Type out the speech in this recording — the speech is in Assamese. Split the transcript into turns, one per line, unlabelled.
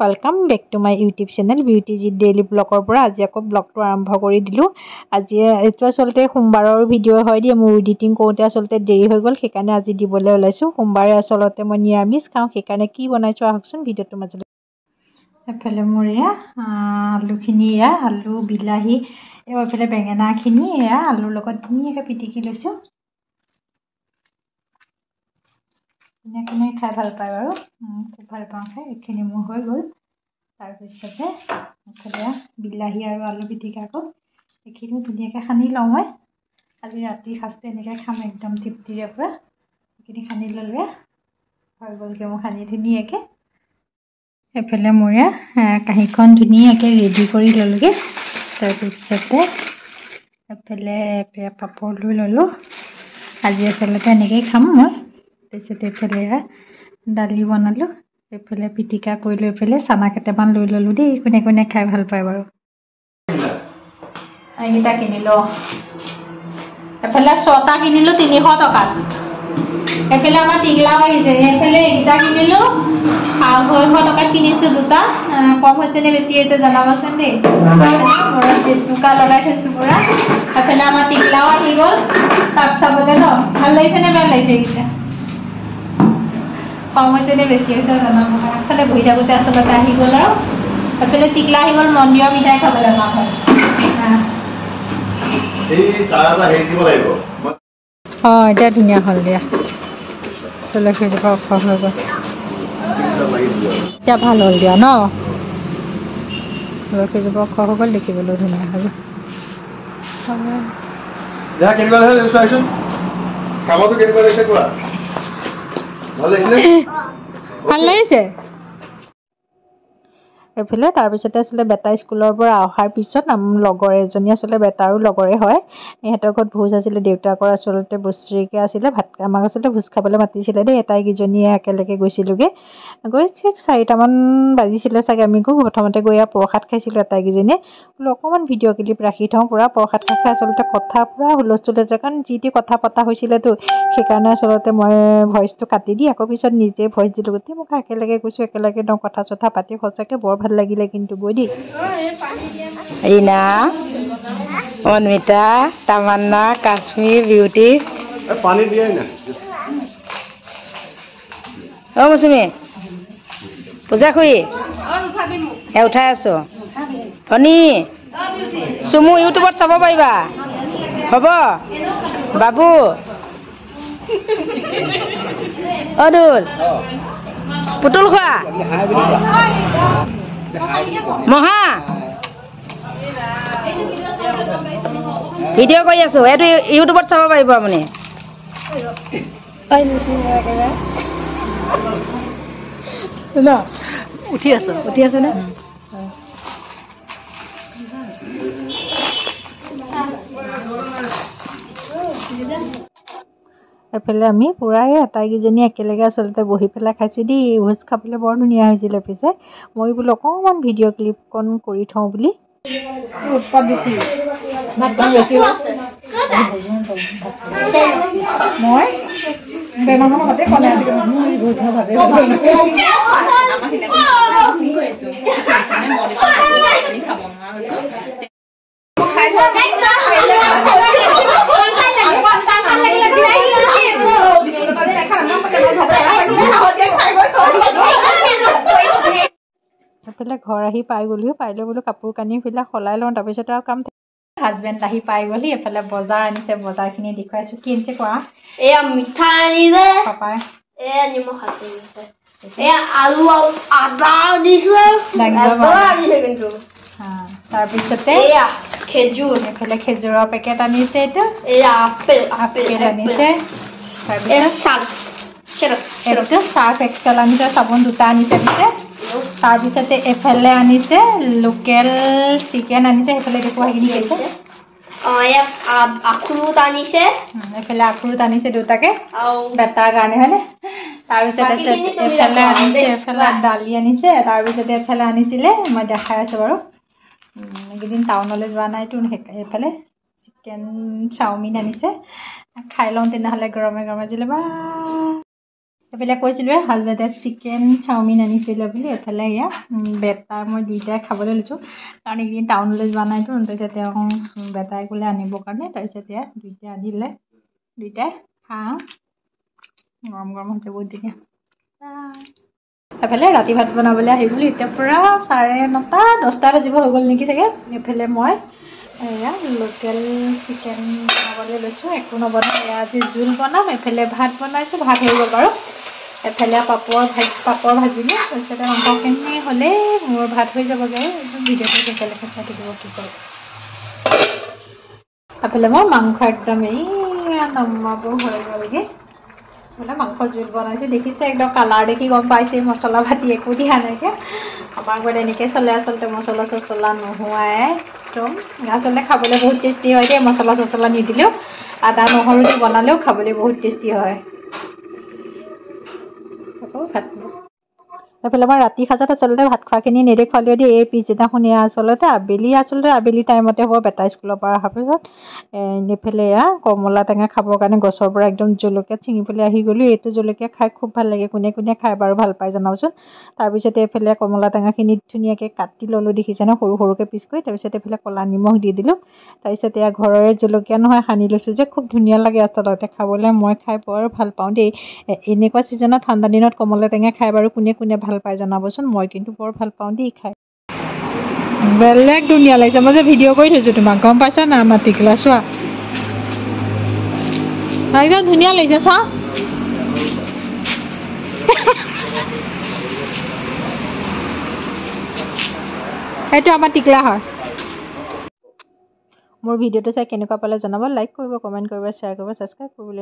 Welcome back to my YouTube channel beauty G daily blogger पर आज आको ब्लग आरम्भ कर दिलु। आज ये आसलते सोमवार भिडिओ है दिए मोर एडिटिंग करते आसलते देरी हो गल सेकाने आज दिबले ओलाइछु। सोमवारे आसलते मैं निरामिष खाऊँ सेकाने कि बनाइछु आहकचोन भिडिओটো मजले। एफाले मोर आलुखिनि आलु बिलाही एफाले बेंगेनाखिनि आलुर लगत धुनियाके पिटिकी लैछु। धुनियाके खाई ভাল पाয় বাৰু खूब ভাল পাওঁ খাই। এইখিনি মোৰ হৈ গ'ল। তাৰপিছতে এফালে বিলাহী আৰু আলু পিটিকাটো এইখিনি ধুনীয়াকৈ সানি লওঁ। মই আজি ৰাতি সাঁজটো এনেকৈ খাম একদম তৃপ্তিৰে পৰা। এইখিনি সানি ল'লে হৈ গ'লগৈ মোৰ সানি ধুনীয়াকৈ। এফালে মোৰ কাঁহীখন ধুনীয়াকৈ ৰেডি কৰি ল'লোগৈ। তাৰপিছতে এফালে পাপৰ লৈ ল'লোঁ। আজি আচলতে এনেকৈয়ে খাম মই। তাৰপিছতে এফালে দালি বনালোঁ। এফালে পিটিকা কৰি লৈ পেলাই চানা কেইটামান লৈ ল'লোঁ দেই। কোনে কোনে খাই ভাল পায় বাৰু। এইকেইটা কিনিলোঁ। এফালে 6টা কিনিলোঁ 300 টকাত। এফালে আমাৰ টিকলাও আহিছে। এফালে এইকেইটা কিনিলোঁ 250 টকাত কিনিছোঁ দুটা। কম হৈছে নে বেছি হৈছে জনাবচোন দেই। মূৰত জেতুকা লগাই থৈছোঁ পুৰা। এফালে আমাৰ টিকলাও আহি গ'ল তাক চাবলৈ ন। ভাল লাগিছে নে বেয়া লাগিছে এইকেইটা? কম হৈছে নে বেছি হৈছে জনাব। আগফালে বহি থাকোঁতে আচলতে আহি গ'ল আৰু এফালে টিকলা আহি গ'ল মন্দিৰৰ মিঠাই খাবলৈ আমাৰ ঘৰত। এতিয়া ধুনীয়া হ'ল দিয়া। তুলসীজোপা ওখ হৈ গ'ল। এতিয়া ভাল হ'ল দিয়া ন। তুলসীজোপা ওখ হৈ গ'ল দেখিবলৈ ধুনীয়া হৈ গ'ল। ভাল লাগিছে। এইফালে তাৰপিছতে আচলতে বেটা স্কুলৰ পৰা অহাৰ পিছত লগৰ এজনী আচলতে বেটাৰো লগৰে হয়। ইহঁতৰ ঘৰত ভোজ আছিলে। দেউতাকৰ আচলতে বছৰেকীয়া আছিলে। আমাক আচলতে ভোজ খাবলৈ মাতিছিলে দেই। এটাইকেইজনীয়ে একেলগে গৈছিলোঁগৈ। গৈ ঠিক 4টামান বাজিছিলে চাগে। আমি প্ৰথমতে গৈ প্ৰসাদ খাইছিলোঁ এটাইকেইজনীয়ে। বোলো অকণমান ভিডিঅ' ক্লিপ ৰাখি থওঁ। পূৰা প্ৰসাদ খাই আচলতে কথা পূৰা হুলস্থুল হৈছে। কাৰণ যি টি কথা পতা হৈছিলেতো সেইকাৰণে আচলতে মই ভইচটো কাটি দি আকৌ পিছত নিজে ভইচ দিলোঁ। গোটেই মোক একেলগে গৈছোঁ একেলগে একদম কথা চথা পাতি সঁচাকৈ বৰ ভাল লাগিলে কিন্তু গৈ দেই। ৰীনা, অন্বিতা, তামান্না, কাশ্মীৰ, বিউটি। পানী দিয়াই না অ' মৌচুমী পূজা খুৰী উঠাই আছোঁ। শনি চুমু ইউটিউবত চাব পাৰিবা হ'ব। বাবু অদুল পুতুল খোৱা মহা ভিডিঅ' কৰি আছোঁ। এইটো ইউটিউবত চাব পাৰিব আপুনি। উঠি আছে নে? এফালে আমি পূৰাই আটাইকেইজনী একেলগে আচলতে বহি পেলাই খাইছোঁ দেই। ভোজ খাবলৈ বৰ ধুনীয়া হৈছিলে। পিছে মই বোলো অকণমান ভিডিঅ' ক্লিপকণ কৰি থওঁ বুলি। উৎপাত বেছি মই বেমাৰৰ ভাতে ক'লে এফালে ঘৰ আহি পাই গ'লো। পাই লৈ বোলো কাপোৰ কানিবিলাক সলাই লওঁ। তাৰপিছত আৰু কাম হাজবেণ্ড আহি পাই গ'লহি। এফালে বজাৰ আনিছে। বজাৰখিনি দেখুৱাইছোঁ। কি আনিছে কোৱা? এয়া মিঠা আনিছে পাপাই। এয়া নিমখ আছে। এয়া আলু আদা দিছে। কিন্তু তাৰপিছতে এয়া খেজুৰ। এফালে খেজুৰৰ পেকেট আনিছে। এইটো এয়া আপেল আনিছে। তাৰপিছত চাৰ্ফ এক্সেল আনিছে। চাবোন 2টা আনিছে। পিছে তাৰপিছতে এফালে আনিছে লোকেল চিকেন আনিছে। সেইফালে দেখুৱা সেইখিনি কৈছে। আখৰোট আনিছে। এফালে আখৰোট আনিছে 2টাকে বেটাৰ কাৰণে হয়নে। তাৰপিছতে এফালে আনিছে এফালে দালি আনিছে। তাৰপিছতে এফালে আনিছিলে মই দেখাই আছোঁ বাৰু। এইকেইদিন টাউনলৈ যোৱা নাইতো। এইফালে চিকেন চাওমিন আনিছে। খাই লওঁ তেনেহ'লে গৰমে গৰমে জিলে বা এইফালে কৈছিলোঁ হাজবেণ্ডে চিকেন চাওমিন আনিছিলে বুলি এইফালে এয়া বেটা মই দুইটাই খাবলৈ লৈছোঁ কাৰণ এইকেইদিন টাউনলৈ যোৱা নাইতো তাৰপিছত তেওঁ বেটাই ক'লে আনিবৰ কাৰণে তাৰপিছত এয়া দুইটাই আনিলে দুইটাই খাওঁ গৰম গৰম হৈছে বহুত ধুনীয়া এইফালে ৰাতি ভাত বনাবলৈ আহিবলৈ এতিয়া পূৰা 9:30 10টা বাজিব হৈ গ'ল নেকি চাগে এইফালে মই এয়া লোকেল চিকেন বনাবলৈ লৈছোঁ একো নবনাওঁ এয়া আজি জোল বনাম এইফালে ভাত বনাইছোঁ ভাত হৈ গ'ল বাৰু এফালে পাপৰ ভাজিলোঁ তাৰপিছতে মাংসখিনি হ'লেই মোৰ ভাত হৈ যাবগৈ একদম ভিডিঅ'টো সেইফালেকে চাই থাকিব কি কৰোঁ এফালে মই মাংস একদম নমাব হৈ গ'লগৈ বোলে মাংস জোল বনাইছোঁ দেখিছে একদম কালাৰ দেখি গম পাইছে মছলা পাতি একো দিয়া নাইকিয়া আমাৰ ঘৰত এনেকৈ চলে আচলতে মছলা চছলা নোহোৱাই একদম আচলতে খাবলৈ বহুত টেষ্টি হয় দেই মছলা চছলা নিদিলেও আদা নহৰু দি বনালেও খাবলৈ বহুত টেষ্টি হয় এইফালে মই ৰাতি সাঁজত আচলতে ভাত খোৱাখিনি নেদেখুৱালেও দেই এই পিছদিনাখন আচলতে আবেলি টাইমতে হ'ব বেটা স্কুলৰ পৰা অহাৰ পিছত এইফালে কমলা টেঙা খাবৰ কাৰণে গছৰ পৰা একদম জলকীয়া ছিঙি পেলাই আহি গ'লোঁ এইটো জলকীয়া খাই খুব ভাল লাগে কোনে কোনে খাই বাৰু ভাল পাই জনাবচোন তাৰপিছতে এইফালে কমলা টেঙাখিনি ধুনীয়াকৈ কাটি ল'লোঁ দেখিছেনে সৰু সৰুকৈ পিচ কৰি তাৰপিছত এইফালে ক'লা নিমখ দি দিলোঁ তাৰপিছত ঘৰৰে জলকীয়া নহয় সানি লৈছোঁ যে খুব ধুনীয়া লাগে আচলতে খাবলৈ মই খাই বৰ ভাল পাওঁ দেই এনেকুৱা ছিজনত ঠাণ্ডা দিনত কমলা টেঙা খাই বাৰু কোনে কোনে ভাল পাই জনাবচোন মই কিন্তু বৰ ভাল পাওঁ দেই খাই বেলেগ ধুনীয়া লাগিছে মই যে ভিডিঅ' কৰি থৈছোঁ তোমাক গম পাইছা না আমাৰ টিকলা চোৱা একদম ধুনীয়া লাগিছে চা এইটো আমাৰ টিকলা হয় মোৰ ভিডিঅ'টো চাই কেনেকুৱা পালে জনাব লাইক কৰিব কমেণ্ট কৰিব শ্বেয়াৰ কৰিব ছাবস্ক্ৰাইব কৰিবলৈ